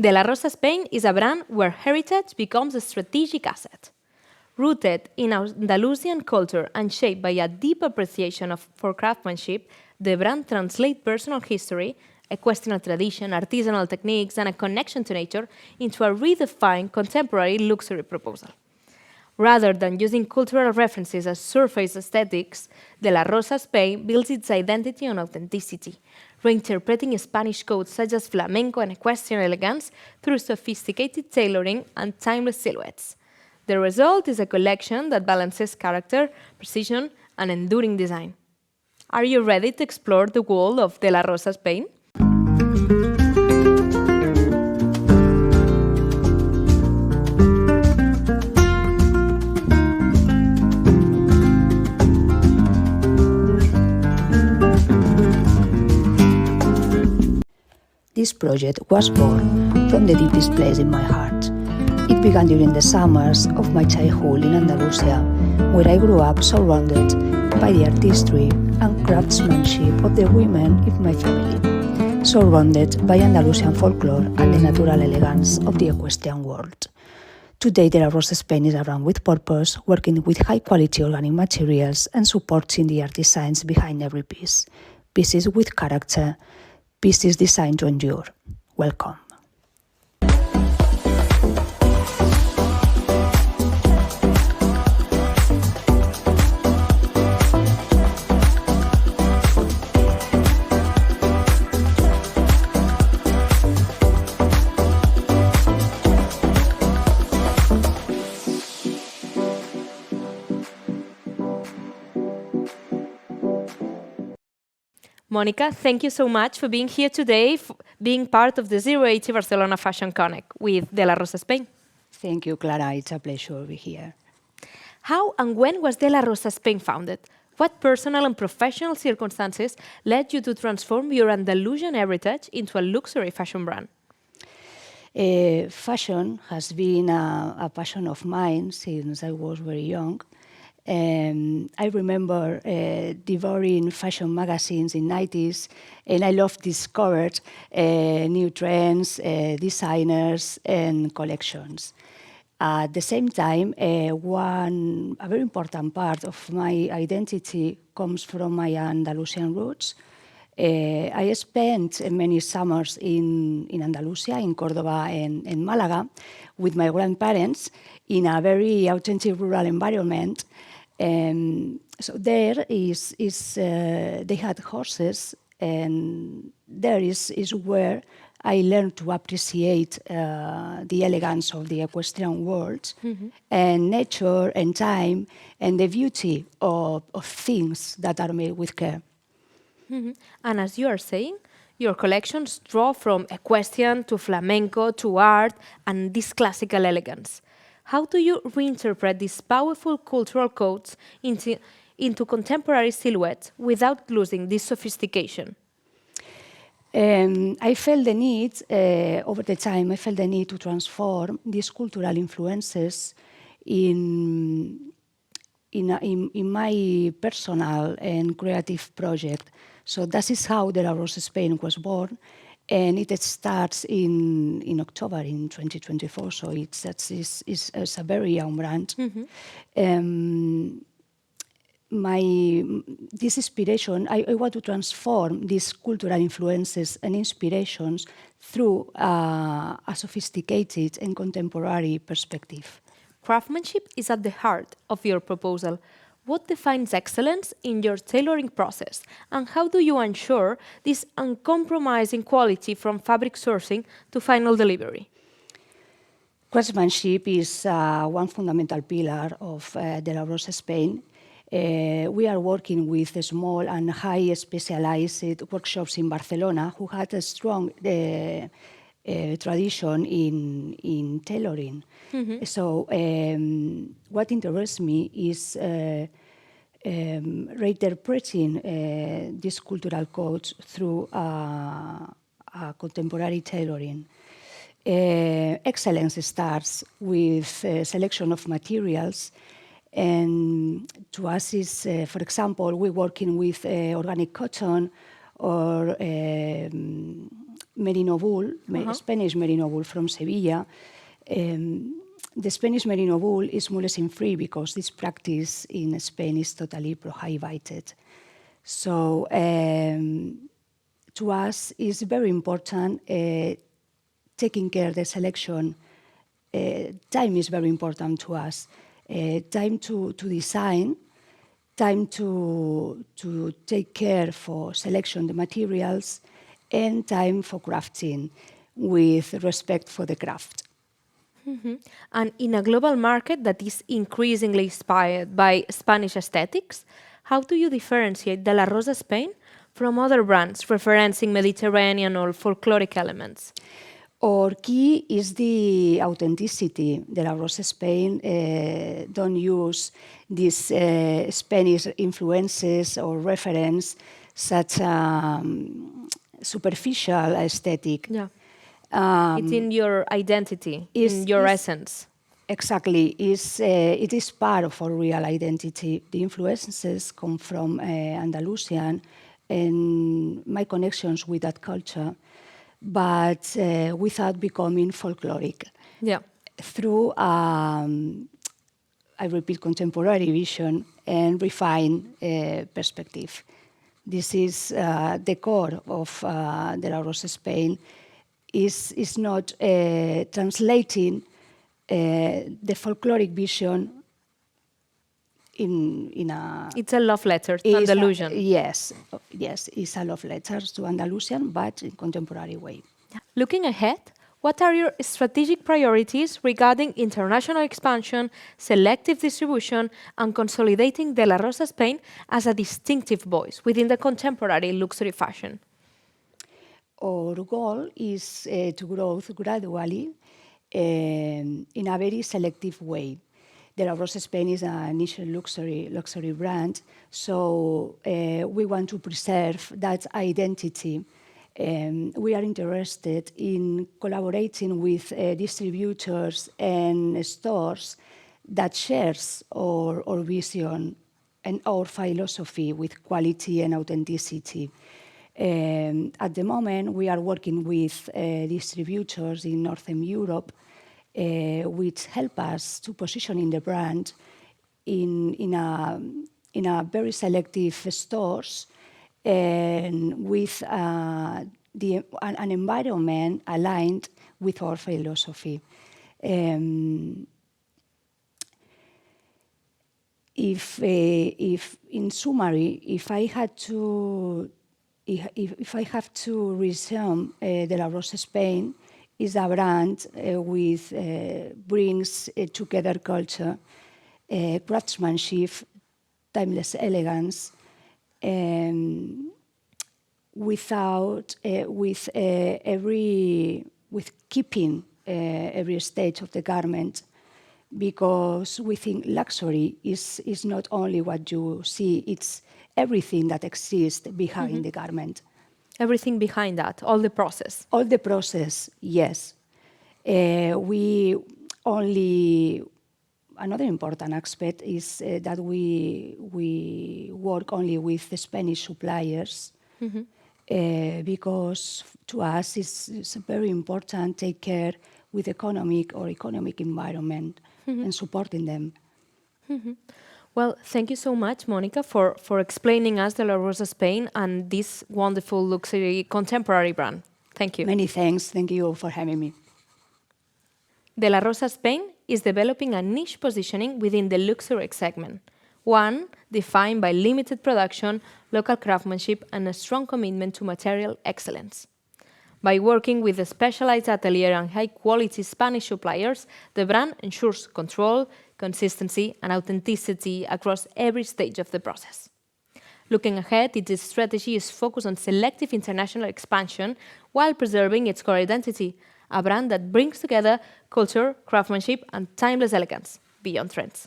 De la Rosa Spain is a brand where heritage becomes a strategic asset. Rooted in Andalusian culture and shaped by a deep appreciation for craftsmanship, the brand translates personal history, equestrian tradition, artisanal techniques, and a connection to nature into a redefined contemporary luxury proposal. Rather than using cultural references as surface aesthetics, De la Rosa Spain builds its identity on authenticity, reinterpreting Spanish codes such as flamenco and equestrian elegance through sophisticated tailoring and timeless silhouettes. The result is a collection that balances character, precision, and enduring design. Are you ready to explore the world of De la Rosa Spain? This project was born from the deepest place in my heart. It began during the summers of my childhood in Andalusia, where I grew up surrounded by the artistry and craftsmanship of the women in my family, surrounded by Andalusian folklore and the natural elegance of the equestrian world. Today, De la Rosa Spain is a brand with purpose, working with high-quality organic materials and supporting the artisans behind every piece. Pieces with character, pieces designed to endure. Welcome. Monica, thank you so much for being here today, being part of the 080 Barcelona Fashion Connect with De la Rosa Spain. Thank you, Clara. It's a pleasure to be here. How and when was De la Rosa Spain founded? What personal and professional circumstances led you to transform your Andalusian heritage into a luxury fashion brand? Fashion has been a passion of mine since I was very young. I remember devouring fashion magazines in the 90s, and I loved discovering new trends, designers, and collections. At the same time, a very important part of my identity comes from my Andalusian roots. I spent many summers in Andalusia, in Córdoba and Málaga, with my grandparents in a very authentic rural environment. So there they had horses, and there is where I learned to appreciate the elegance of the equestrian world, and nature and time and the beauty of things that are made with care. And as you are saying, your collections draw from equestrian to flamenco to art and this classical elegance. How do you reinterpret these powerful cultural codes into contemporary silhouettes without losing this sophistication? I felt the need, over the time, I felt the need to transform these cultural influences in my personal and creative project. So that is how De la Rosa Spain was born. And it starts in October in 2024, so it's a very young brand. This inspiration, I want to transform these cultural influences and inspirations through a sophisticated and contemporary perspective. Craftsmanship is at the heart of your proposal. What defines excellence in your tailoring process, and how do you ensure this uncompromising quality from fabric sourcing to final delivery? Craftsmanship is one fundamental pillar of De la Rosa Spain. We are working with small and high specialized workshops in Barcelona who had a strong tradition in tailoring. So what interests me is reinterpreting these cultural codes through contemporary tailoring. Excellence starts with selection of materials, and to us is, for example, we're working with organic cotton or merino wool, Spanish merino wool from Sevilla. The Spanish merino wool is mulesing-free because this practice in Spain is totally prohibited. So to us, it's very important taking care of the selection. Time is very important to us. Time to design, time to take care for selection the materials, and time for crafting with respect for the craft. And in a global market that is increasingly inspired by Spanish aesthetics, how do you differentiate De La Rosa Spain from other brands referencing Mediterranean or folkloric elements? Our key is the authenticity. De La Rosa Spain don't use these Spanish influences or reference such superficial aesthetic. Yeah. It's in your identity, in your essence. Exactly. It is part of our real identity. The influences come from Andalusian and my connections with that culture, but without becoming folkloric. Yeah. Through, I repeat, contemporary vision and refined perspective. This is the core of De La Rosa Spain. Is not translating the folkloric vision in a... It's a love letter to Andalusian. Yes, it's a love letter to Andalusian, but in contemporary way. Looking ahead, what are your strategic priorities regarding international expansion, selective distribution, and consolidating De La Rosa Spain as a distinctive voice within the contemporary luxury fashion? Our goal is to grow gradually in a very selective way. De La Rosa Spain is a niche luxury brand, so we want to preserve that identity. We are interested in collaborating with distributors and stores that shares our vision and our philosophy with quality and authenticity. At the moment, we are working with distributors in Northern Europe, which help us to position in the brand in a very selective stores and with an environment aligned with our philosophy. If in summary, if I have to resume De La Rosa Spain, is a brand with brings together culture, craftsmanship, timeless elegance, with keeping every stage of the garment, because we think luxury is not only what you see, it's everything that exists behind the garment. Everything behind that, all the process. All the process, yes. Another important aspect is that we work only with the Spanish suppliers, because to us it's very important to take care with economic environment and supporting them. Well, thank you so much, Monica, for explaining us De La Rosa Spain and this wonderful luxury contemporary brand. Thank you. Many thanks. Thank you for having me. De La Rosa Spain is developing a niche positioning within the luxury segment, one defined by limited production, local craftsmanship, and a strong commitment to material excellence. By working with a specialized atelier and high-quality Spanish suppliers, the brand ensures control, consistency, and authenticity across every stage of the process. Looking ahead, its strategy is focused on selective international expansion while preserving its core identity, a brand that brings together culture, craftsmanship, and timeless elegance beyond trends.